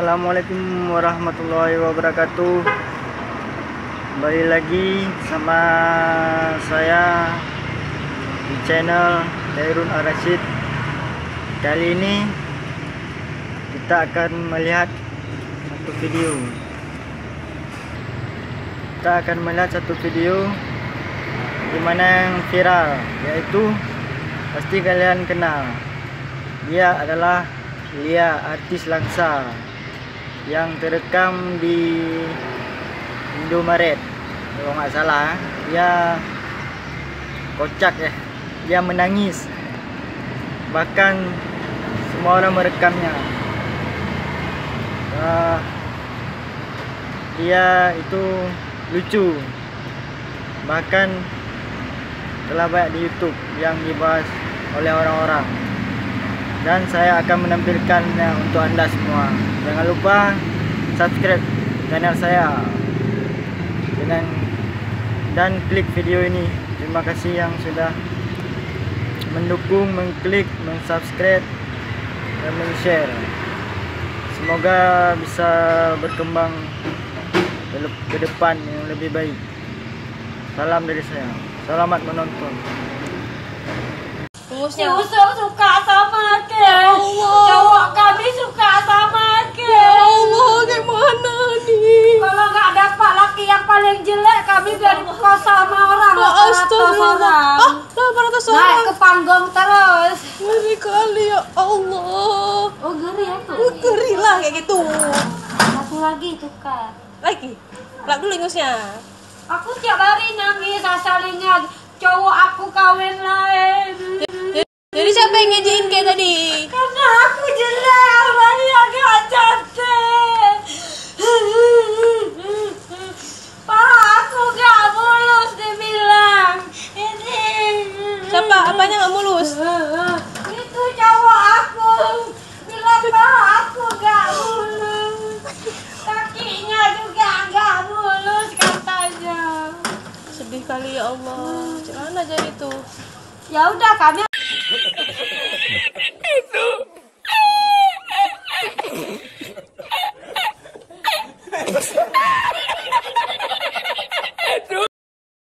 Assalamualaikum warahmatullahi wabarakatuh. Kembali lagi sama saya di channel Khairun Ar-Rasyid. Kali ini kita akan melihat satu video. Kita akan melihat satu video di mana yang viral, yaitu pasti kalian kenal. Dia adalah Lia, artis Langsa, yang terekam di Indomaret. Kalau nggak salah, dia kocak ya, dia menangis, bahkan semua orang merekamnya. Dia itu lucu, bahkan telah banyak di YouTube yang dibahas oleh orang-orang. Dan saya akan menampilkannya untuk Anda semua. Jangan lupa subscribe channel saya dan klik video ini. Terima kasih yang sudah mendukung, mengklik, mensubscribe, dan men-share. Semoga bisa berkembang ke depan yang lebih baik. Salam dari saya. Selamat menonton. Yusuf suka sama Ke. Cowok kami suka sama Ke. Ya Allah, gimana nih? Kalau nggak dapat laki yang paling jelek, kami biar kos sama orang. 800 orang. 800 orang. Naik ke panggung terus. Ngeri kali ya Allah. Oh ngeri ya tuh. Ngeri lah kayak gitu. Satu lagi tukar. Lagi. Plak dulu ingusnya. Aku tiap hari nangis asal ingat cowok aku kawin lain. Jadi siapa yang ngejiin kayak tadi? Karena aku jelek, dia gak cantik. Pak, aku gak mulus dibilang. Ini. Siapa? Apanya gak mulus? Itu cowok aku. Bilang bahwa aku gak mulus. Kakinya juga gak mulus katanya. Sedih kali ya Allah. Gimana jadi tuh? Ya udah kami. Itu.